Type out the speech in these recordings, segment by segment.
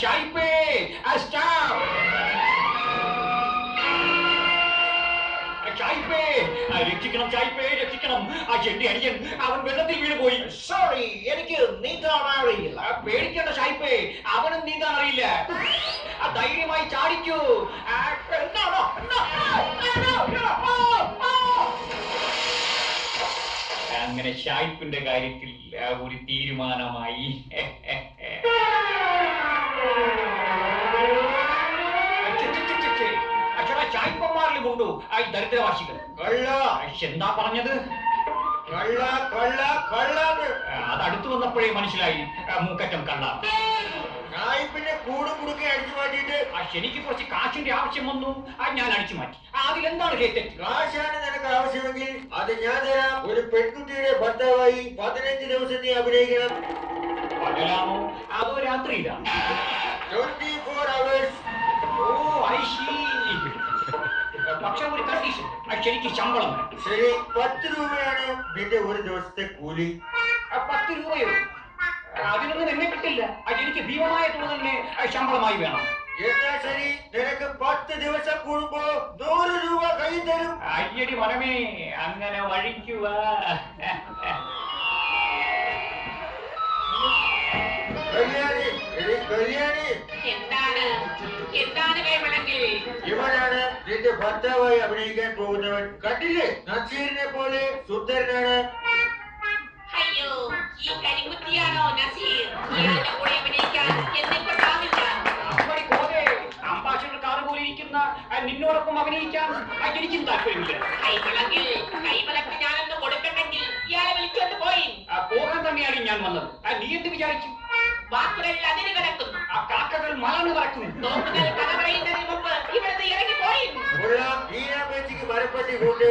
ചായ് പേ stop. രക്ഷിക്കണം ചായ്പേ, രക്ഷിക്കണം. ആ ചെണ്ടി അനിയൻ അവൻ വെള്ളത്തിൽ വീണുപോയി. സോറി, എനിക്ക് നീന്താൻ അറിയില്ല. പേടിക്കേണ്ട ചായ്പേ, അവനും നീന്താൻ അറിയില്ല. ധൈര്യമായി ചാടിക്കൂ. അങ്ങനെ ഷായിപ്പിന്റെ കാര്യത്തിൽ ഒരു തീരുമാനമായി. ചായ്പന്മാരിലുമുണ്ടോ ഈ ദരിദ്രവാസികൾ? എന്താ പറഞ്ഞത്? അതടുത്തു വന്നപ്പോഴേ മനസ്സിലായി മൂക്കറ്റം കള്ള. ചായ്പിന്റെ കൂടും കുടുക്കെ അടിച്ചു മാറ്റിയിട്ട് എനിക്ക് കുറച്ച് കാശിന്റെ ആവശ്യം വന്നു, ഞാൻ അടിച്ചു മാറ്റി. അതിലെന്താണ് തെറ്റ്? കാശാണ് നിനക്ക് ആവശ്യമെങ്കിൽ അത് ഞാൻ തരാം. ഒരു പെൺകുട്ടിയുടെ ഭർത്താവായി 15 ദിവസം നീ അഭിനയിക്കണം. പകലാണോ അതോ രാത്രിയിലാണ്? 24 hours. Oh I see. പക്ഷെ ഒരു കണ്ടീഷൻ, ശരിക്ക് ശമ്പളം. ശരി, 10 രൂപയാണ് നിന്റെ ഒരു ദിവസത്തെ കൂലി. 10 രൂപയോ? അതിനൊന്നും എന്നെ കിട്ടില്ല. എനിക്ക് ഭീമമായ തുക തന്നെ ശമ്പളമായി വേണം. എന്നാ ശരി, നിനക്ക് 10 ദിവസം കൂടുമ്പോ 100 രൂപ കൈ തരും. അയ്യടി മനമേ, അങ്ങനെ വഴിക്കുക. ഇവനാണ് നിന്റെ ഭർത്താവായി അഭിനയിക്കാൻ പോകുന്നവൻ. കണ്ടില്ലേ, നസീറിനെ പോലെ സുന്ദരനാണ്. അയ്യോ, ഈ കരിമുത്തിയാണോ നസീർ? ഇയാളുടെ കൂടെ അഭിനയിക്കാൻ എന്നെ കൊണ്ടാവില്ല. അംബാസിഡർ കാറ് പോലെ ഇരിക്കുന്ന നിന്നോടൊപ്പം അഭിനയിക്കാൻ എനിക്കും താല്പര്യമില്ല. കൈമലക്ക് ഞാനൊന്ന് കൊടുക്കണ്ടെങ്കിൽ ഇയാളെ വിളിച്ചോണ്ട് പോയി. പോകാൻ തന്നെയാണ് ഞാൻ വന്നത്. നീ എന്ത് വിചാരിച്ചു? വാക്കുകൾ അതിന് കിടക്കുന്നു, കാക്കകൾ മലന്ന് പറക്കുന്നു. തോക്കുകൾ കഥ പറയുന്നതിന് മുമ്പ് ഇവിടുന്ന് ഇറങ്ങി പോയി. പേച്ചിക്ക് മരപ്പട്ടി കൊണ്ട്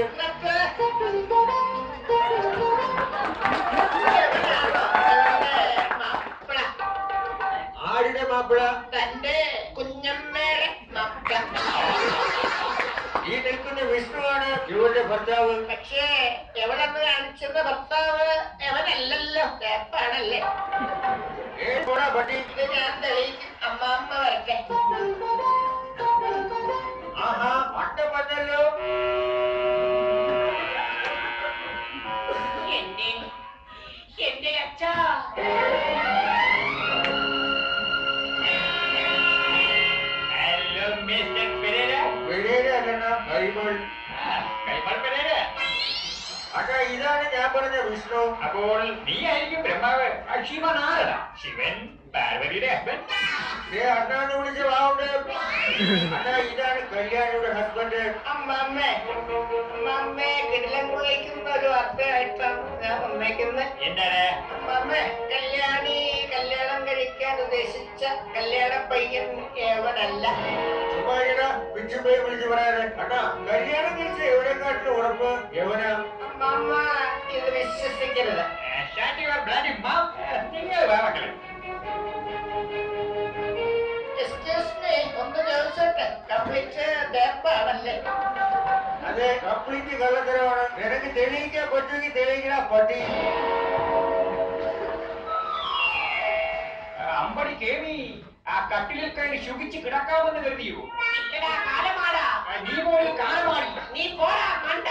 ആരുടെ മാപ്പിള? തന്റെ കുഞ്ഞമ്മയുടെ മക്ക. ഈ നിൽക്കുന്ന വിഷ്ണുവാണ് ഇവരുടെ ഭർത്താവ്. പക്ഷേ എവിടെന്ന് കാണിച്ചെന്ന ഭർത്താവ് എവനല്ലല്ലോ, കേപ്പാണല്ലേ. പട്ടി ഇത് ഞാൻ തെളിയിക്കും. അമ്മാമ്മ വരട്ടെ. ആഹാ, പട്ടം വന്നല്ലോ. എന്റെ അച്ഛാ. അച്ഛാ, ഇതാണ് ഞാൻ പറഞ്ഞ വിഷ്ണു. അപ്പോൾ നീ ആയിരിക്കും ബ്രഹ്മാവ്. ശിവൻ ആരടാ? ശിവൻ പാർവതിയുടെ ഹസ്ബൻഡ്. അണ്ണാന്ന് വിളിച്ച വാവുണ്ട്. അച്ഛാ, ഇതാണ് കല്യാണിയുടെ ഹസ്ബൻഡ്. അമ്മമ്മേ കിടിലം കൊള്ളിക്കുന്ന ഒരു വാർത്തയായിട്ടാണ് ഞാൻ വന്നേക്കുന്നത്. എന്താണ്? അമ്മമ്മേ, കല്യാണി കല്യാണം കഴിക്കാൻ ഉദ്ദേശിച്ച കല്യാണ പയ്യൻ ഏവനല്ല. പിച്ചുപോയി വിളിച്ച് പറയാറ്. അണ്ണാ, കല്യാണം കഴിച്ച എവനെക്കാട്ടിലും ഉറപ്പ് എവനാ? അമ്മമ്മ ഇത് വിശ്വസിക്കരുത്. ഒന്ന് ചോദിച്ചോട്ടെ, കംപ്ലീറ്റ് ദേപ്പാണല്ലേ? അതെ, കംപ്ലീറ്റ് കള്ളത്തരമാണ്. നിനക്ക് തെളിയിക്കാൻ പറ്റുമെങ്കിൽ തെളിയിക്കണ പട്ടി. അമ്പടി കേമി, ആ കട്ടിലിൽ കയറി ശുഭിച്ച് കിടക്കാമെന്ന് കരുതിയോ? ഇല്ലടാ കാലമാടാ. നീ പോയി കാലമാടി. നീ പോടാ മണ്ട.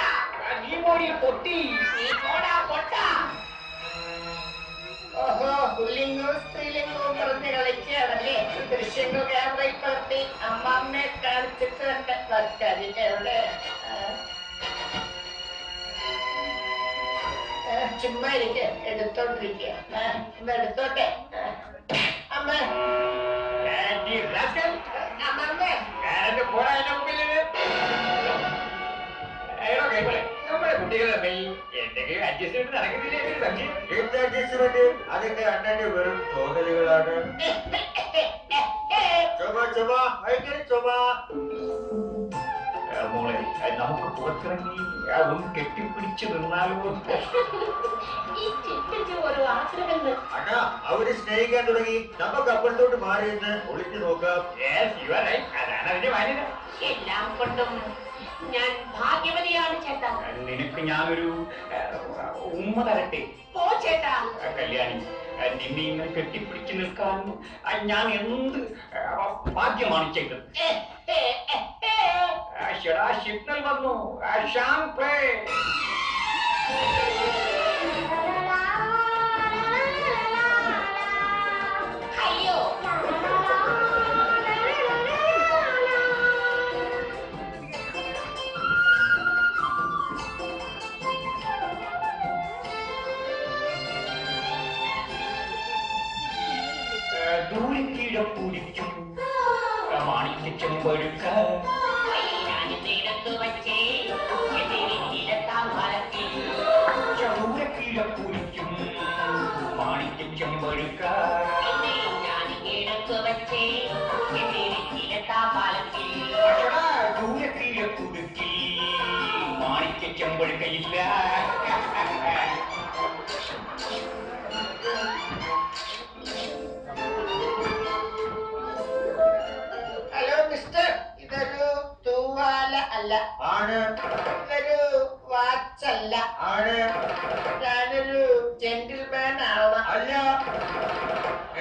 നീ പോയി പൊട്ടി. നീ പോടാ പൊട്ട. ഓഹോ, പുല്ലിംഗവും സ്ത്രീലിംഗവും പറഞ്ഞ് കളിക്കുകയാണല്ലേ. ദൃശ്യങ്ങൾ ക്യാമറയിൽ പകർത്തി അമ്മാമ്മയെ കാണിച്ചിട്ട് തന്നെ വസ്കരിച്ചവിടെ. ചുമ്മാ ഇരിക്കുക, എടുത്തോണ്ടിരിക്കുക. ഒന്ന് എടുത്തോട്ടെ. അമ്മ അമ്മമ്മേ, നമ്മുടെ കുട്ടികൾ തമ്മിൽ എന്തെങ്കിലും അഡ്ജസ്റ്റ്മെന്റ് നടക്കുന്നില്ല. എന്ത് അഡ്ജസ്റ്റ്മെന്റ്? അതൊക്കെ അണ്ണന്റെ വെറും തോന്നലുകളാണ്. ചുമ ഭയങ്കര ചുമ. മോളെ, നമുക്ക് പുറത്തിറങ്ങി ഒന്ന് കെട്ടിപ്പിടിച്ച് നിന്നാലോ? ഈ ചിട്ടിക്ക് ഒരു ആഗ്രഹങ്ങൾ. അണ്ണാ, അവര് സ്നേഹിക്കാൻ തുടങ്ങി. നമുക്ക് അപ്പുറത്തോട്ട് മാറി നിന്ന് ഒളിച്ചു നോക്കാം. അതാണ് അതിന്റെ മാന്യത. എല്ലാം കൊണ്ടും ഞാൻ ഭാഗ്യവതിയാണ് ചേട്ടാ. നിനക്ക് ഞാനൊരു ഉമ്മ തരട്ടെ? പോ ചേട്ടാ. കല്യാണി, നിന്നെ ഇങ്ങനെ കെട്ടിപ്പിടിച്ചു നിൽക്കാൻ ഞാൻ എന്ത് ഭാഗ്യമാണ് ചെയ്തത്. സിഗ്നൽ വന്നു. പ്ലേ. അയ്യോ, ദൂരക്കീഴപ്പൂരിക്കും മാണിക്യച്ചെമ്പൊഴുക്ക ദൂരക്കീഴപ്പൂരിക്കും മാണിക്യച്ചെമ്പൊഴുക്ക ദൂരക്കീഴപ്പൂരിക്കിൽ മാണിക്യച്ചെമ്പൊഴുക്കയില്ല. ഹലോ മിസ്റ്റർ, ഇതൊരു തൂവാല അല്ല. ആണ്. ഇതൊരു വാച്ചല്ല. ആണ്. ഞാനൊരു ജെന്റിൽമാൻ ആണ്. അല്ല.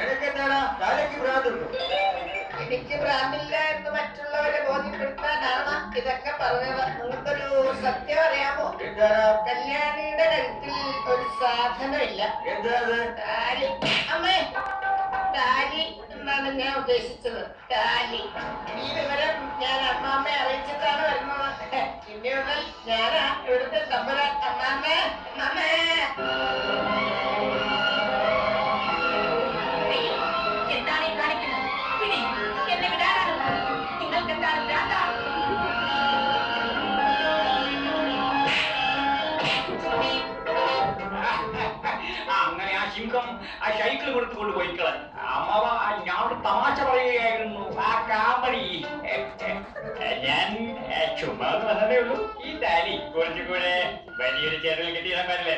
എനിക്കെന്താടാ തലയ്ക്ക് ഭ്രാന്തുണ്ടോ? എനിക്ക് ഭ്രാന്തില്ല എന്ന് മറ്റുള്ളവരെ ബോധ്യപ്പെടുത്താനാണ് ഇതൊക്കെ പറഞ്ഞത്. നിങ്ങൾക്കൊരു സത്യം അറിയാമോ? എന്താടാ? കല്യാണിയുടെ കഴുത്തിൽ ഒരു സാധനമില്ല. എന്താ അത്? താലി. അമ്മേ, താലി എന്നാണ് ഞാൻ ഉദ്ദേശിച്ചത്. താലി. ഈ വിവരം ഞാൻ അമ്മാമ്മയെ അറിയിച്ചിട്ടാണ് വരുന്നത്. ഇനി മുതൽ ഞാനാ ഇവിടുത്തെ തമ്പുരാൻ. അമ്മാമ്മേ, അമ്മേ. എന്താണ് ഈ കാണിക്കുന്നത്? എന്നെ വിടാനാണ് നിങ്ങൾക്ക് എന്താണ് ഭ്രാന്ത? അങ്ങനെ ആ സിംഹം ആ സൈക്കിൾ കൊടുത്തു കൊണ്ട് പോയിക്കളൻ. അമ്മാവ, ഞാൻ തമാശ പറയുകയായിരുന്നു. ആ കാമഡി ഞാൻ ചുമ്മാ വന്നതേ ഉള്ളൂ. ഈ താലി കുറച്ചുകൂടെ വലിയൊരു ചേർന്ന് കിട്ടിയാൽ പറ്റില്ലേ?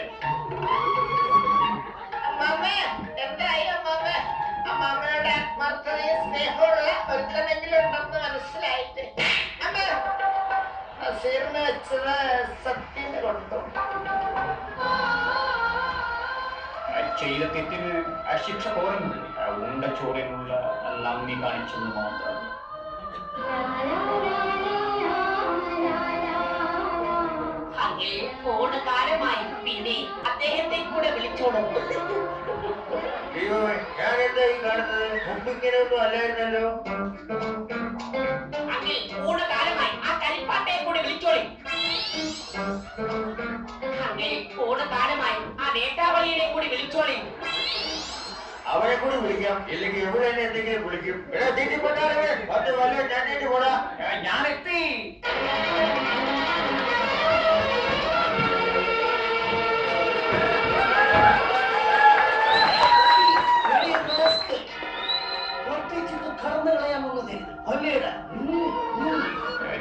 അമ്മാമ്മേ, എന്തായി അമ്മാമ്മേ? അമ്മാമ്മയുടെ ആത്മാർത്ഥതയും സ്നേഹമുള്ള ഒരുത്തനെങ്കിലും ഉണ്ടെന്ന് മനസ്സിലായിട്ട്. അമ്മ, നസീറിന് വെച്ചത് സത്യം കൊണ്ടു. ചെയ്ത തെറ്റിന് ശിക്ഷ പോരുന്നില്ല. ഉണ്ട ചോറിനുള്ള നന്ദി കാണിച്ചെന്ന് മാത്രം. അങ്ങനെ പോണ കാലമായി. പിന്നെ അദ്ദേഹത്തെ കൂടെ വിളിച്ചോളൂ. അയ്യോ, ഞാനെന്താ ഈ കാണുന്നത്? മുമ്പ് ഇങ്ങനെയൊന്നും അല്ലായിരുന്നല്ലോ. അങ്ങനെ പോണ കാലമായി. ആ കരിപ്പാട്ടയെ കൂടെ വിളിച്ചോളി. അങ്ങനെ പോണ കാലമായി. ആ വേട്ടാവളിയെ കൂടി വിളിച്ചോളി. അവരെ കൂടി വിളിക്കാം. ഇല്ലെങ്കിൽ ഇവിടെ തന്നെ എന്തെങ്കിലും വിളിക്കും. എടാ തീറ്റിപ്പോട്ടാറേ, അത് വല്ല ഞാനേറ്റ് പോടാ. ഞാനെത്തി.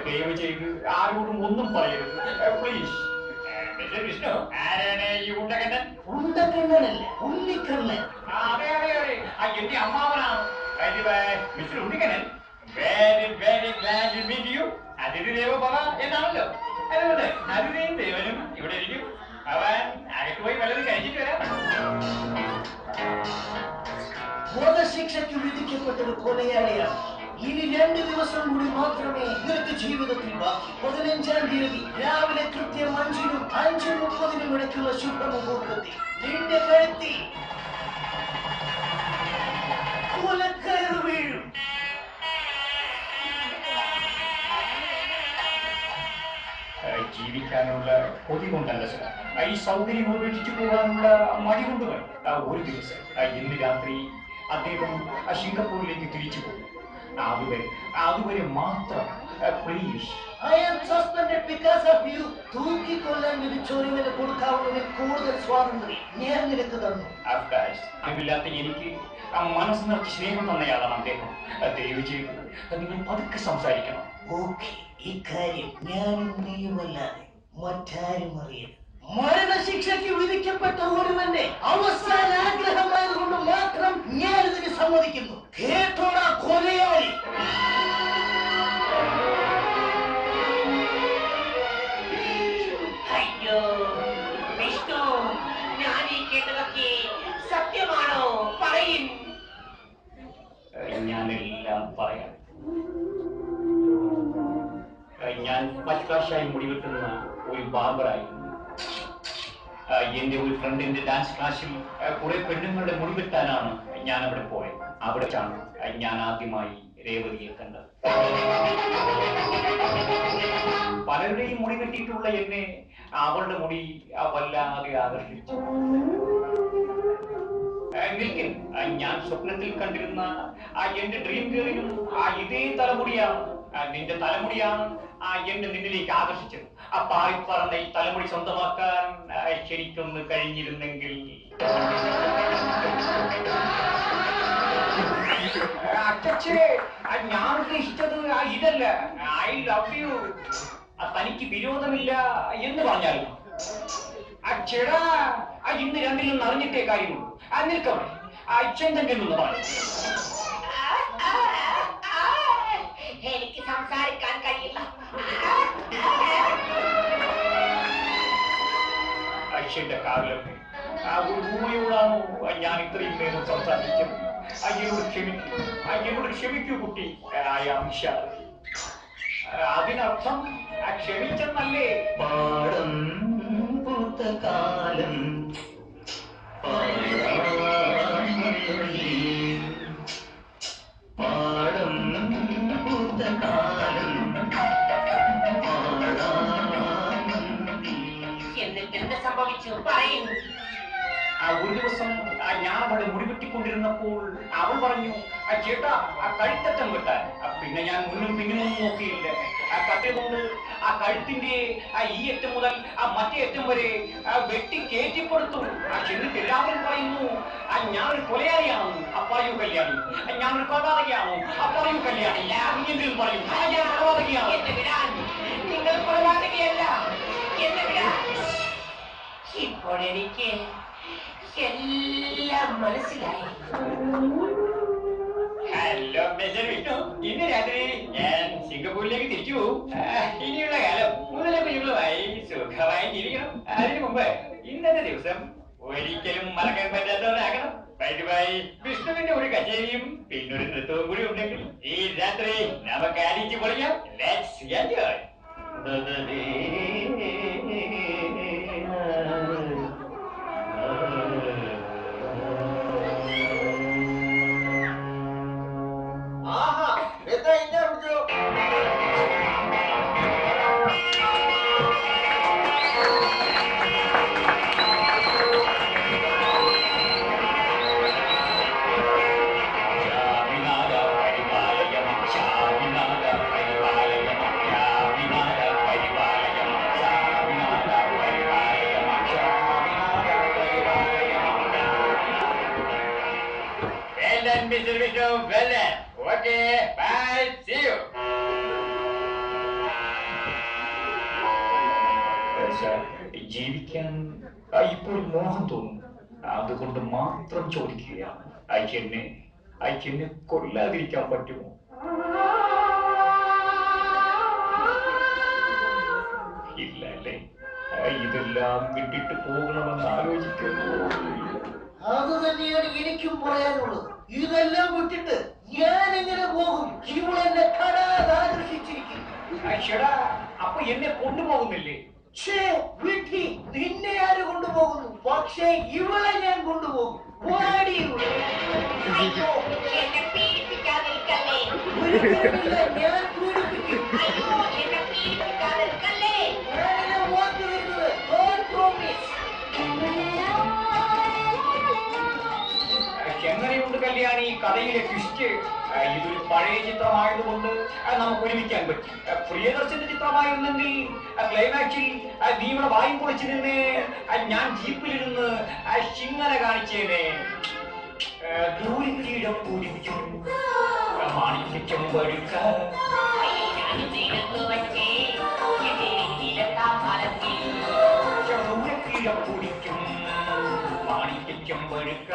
ദയവ് ചെയ്ത് ആരോടും ഒന്നും പറയരുത്, പ്ലീസ്. വിഷ്ണു, ആരാണ് ഈ ഉണ്ടകണ്ണൻ? ഉണ്ടക്കണ്ണനല്ല, ഉണ്ണിക്കണ്ണൻ. അതെ അതെ അതെ, എന്റെ അമ്മാവനാണ്. Mister Unnikannan, very very glad to meet you. അതിഥി ദേവോ ഭവ എന്നാണല്ലോ. അതുകൊണ്ട് അതിഥിയും ദേവനും ഇവിടെ ഇരിക്കും. അവൻ അകത്ത് പോയി വല്ലതും കഴിച്ചിട്ട് വരാം. വധശിക്ഷയ്ക്ക് വിധിക്കപ്പെട്ടൊരു കൊലയാളിയാണ്. ഇനി 2 ദിവസം കൂടി മാത്രമേ നിനക്ക് ജീവിതത്തിൽ ബാക്കി. 15-ാം തീയതി രാവിലെ കൃത്യം 5-നും 5:30-നും ഇടയ്ക്കുള്ള ശുഭമുഹൂർത്തത്തിൽ നിന്റെ കഴുത്തിൽ കൊലക്കയറ് വീഴും. ജീവിക്കാനുള്ള കൊതി കൊണ്ടല്ല സർ, ഈ സൗകര്യം ഉപേക്ഷിച്ചു പോകാനുള്ള മടി കൊണ്ടുമാണ്. ഒരു ദിവസം ഇന്ന് രാത്രി അദ്ദേഹം സിംഗപ്പൂരിലേക്ക് തിരിച്ചു പോകും. അതുവരെ മാത്രം please. I am suspended because of you. തൂക്കിക്കൊല്ലാൻ വിധിച്ചോരിങ്ങനെ കൊടുക്കാവുന്നതിൽ കൂടുതൽ സ്വാതന്ത്ര്യം ഞാൻ നിനക്ക് തന്നു. അറിവില്ലാത്ത എനിക്ക് മനസ്സ് നിറച്ച് സ്നേഹം തന്നയാളാണ് അദ്ദേഹം. ദയവ് ചെയ്ത് നിങ്ങൾ പതുക്കെ സംസാരിക്കണം. ഓക്കെ, ഇക്കാര്യം ഞാനും നീയുമല്ലാതെ മറ്റാരും അറിയരുത്. മരണശിക്ഷയ്ക്ക് വിധിക്കപ്പെട്ട ഒരുവന്റെ അവസാന ആഗ്രഹമായതുകൊണ്ട് മാത്രം ഞാനിതിന് സമ്മതിക്കുന്നു. കേട്ടോടാ കൊലയാളി. ഞാനെല്ലാം പറയാം. ഞാൻ ഫസ്റ്റ് ക്ലാസ്സായി മുടി വെട്ടുന്ന ഒരു ബാർബറായിരുന്നു. എന്റെ ഒരു ഫ്രണ്ടിന്റെ ഡാൻസ് ക്ലാസ്സിൽ കുറെ പെണ്ണുങ്ങളുടെ മുടി വെട്ടാനാണ് ഞാൻ അവിടെ പോയത്. അവിടെ വെച്ചാണ് ഞാൻ ആദ്യമായി രേവതിയെ കണ്ടത്. പലരുടെയും മുടി വെട്ടിയിട്ടുള്ള എന്നെ അവളുടെ മുടി വല്ലാതെ ആകർഷിച്ചു. ഞാൻ സ്വപ്നത്തിൽ കണ്ടിരുന്ന എന്റെ ഡ്രീം ഗേളിനും ഇതേ തലമുടിയാണ്, നിന്റെ തലമുടിയാണ് എന്നെ നിന്നിലേക്ക് ആകർഷിച്ചത്. പാറിപ്പറന്ന ഈ തലമുടി സ്വന്തമാക്കാൻ ശരിക്കൊന്ന് കഴിഞ്ഞിരുന്നെങ്കിൽ. അച്ഛേ, ഞാൻ ഉദ്ദേശിച്ചത് ഇതല്ല. I love you. തനിക്ക് വിരോധമില്ല എന്ന് പറഞ്ഞാലും ചേടാ, ഇന്ന് രണ്ടിൽ നിന്ന് അറിഞ്ഞിട്ടേ കാര്യമുള്ളൂ. നിൽക്കവിടെ ചെന്തെങ്കിൽ നിന്ന് പറഞ്ഞു. എനിക്ക് സംസാരിക്കാൻ കഴിയില്ല. അച്ഛന്റെ കാലമേ, ഒരു ഭൂമിയോടാണോ ഞാൻ ഇത്രയും നേരം സംസാരിച്ചത്? എന്നോട് ക്ഷമിക്കൂ കുട്ടി. അതിനർത്ഥം ക്ഷമിച്ചെന്നല്ലേ? പാടം പൂത്ത കാലം പാടം പൂത്ത കാലം എന്നിട്ട് എന്ത് സംഭവിച്ചു പറയുന്നു? ഒരു ദിവസം ഞാൻ അവളെ മുടിവെട്ടിക്കൊണ്ടിരുന്നപ്പോൾ അവൾ പറഞ്ഞു, ചേട്ടാ കഴുത്തറ്റം വെട്ടാൻ. പിന്നെ ഞാൻ മുന്നും പിന്നും നോക്കിയില്ല. കട്ടിൽ കൊണ്ട് കഴുത്തിന്റെ ഈ അറ്റം മുതൽ മറ്റേ അറ്റം വരെ വെട്ടി കയറ്റിക്കൊടുത്തു. എന്നിട്ട് എല്ലാവരും പറയുന്നു ഞാനൊരു കൊലയാളിയാണ്, അപ്പായു കല്യാണി. ഞാനൊരു കൊലപാതകയാണ്, അപ്പായു കല്യാണി. എന്തെങ്കിലും പറയും, ഞാൻ കൊലപാതകയാണ്. നിങ്ങൾ കൊലപാതകയല്ല. ഇപ്പോൾ എനിക്ക് എല്ലാം മനസ്സിലായി. ഹലോ മിസ്റ്റർ വിഷ്ണു, ഇന്ന് രാത്രി ഞാൻ സിംഗപ്പൂരിലേക്ക് തിരിച്ചു പോകും. ഇനിയുള്ള കാലം മുതലെ കുഞ്ഞുങ്ങളുമായി സുഖമായി ജീവിക്കണം. അതിനു മുമ്പ് ഇന്നത്തെ ദിവസം ഒരിക്കലും മറക്കാൻ പറ്റാത്തവരാകണം. പതിവായി വിഷ്ണുവിന്റെ ഒരു കച്ചേരിയും പിന്നൊരു നൃത്തവും കൂടി ഉണ്ടെങ്കിൽ ഈ രാത്രി നമുക്ക് അടിച്ചു പൊളിക്കാം. Let's enjoy. Mr. Vishnu, well done. Okay, bye, see you. ജീവിക്കാൻ ഇപ്പോൾ മോഹം തോന്നുന്നു. അതുകൊണ്ട് മാത്രം ചോദിക്കുകയാണ്, അയച്ചെന്നെ കൊല്ലാതിരിക്കാൻ പറ്റുമോ? ഇല്ല അല്ലേ? ഇതെല്ലാം വിട്ടിട്ട് പോകണമെന്ന് ആലോചിക്കുന്നു. അത് തന്നെയാണ് എനിക്കും പറയാനുള്ളത്. ഇതെല്ലാം വിട്ടിട്ട് ഞാൻ എങ്ങനെ പോകും? ഇവളെന്നെ കടാതെ ആകർഷിച്ചിരിക്കുന്നു. അപ്പൊ എന്നെ കൊണ്ടുപോകുന്നില്ലേ? വിധി, നിന്നെ ആര് കൊണ്ടുപോകുന്നു? പക്ഷേ ഇവളെ ഞാൻ കൊണ്ടുപോകും. എന്നെ പീഡിപ്പിക്കാതിരിക്കല്ലേ. ഒരിക്കലുമില്ല, ഞാൻ പീഡിപ്പിക്കും. എന്നെ പീഡിപ്പിക്കാതിരിക്കല്ലേ. ഞാനിത് വാക്ക് തരുന്നത്. God promise. എങ്ങനെയുണ്ട് കല്യാണി കഥയിലെ ട്വിസ്റ്റ്? ഇതൊരു പഴയ ചിത്രമായതുകൊണ്ട് നമുക്ക് ഒരുമിക്കാൻ പറ്റും. പ്രിയദർശന്റെ ചിത്രമായിരുന്നെങ്കിൽ ക്ലൈമാക്സിൽ നീ ഇവിടെ വായും പൊളിച്ചു നിന്ന് ഞാൻ ജീപ്പിലിരുന്ന് ശിങ്ങനെ കാണിച്ചേനെ. ദൂരിക്കീഴം പൂരിപ്പിക്കും മാണിക്യം വഴുക്ക ദൂരക്കീഴം പൂരിക്കും മാണിക്യം വഴുക്ക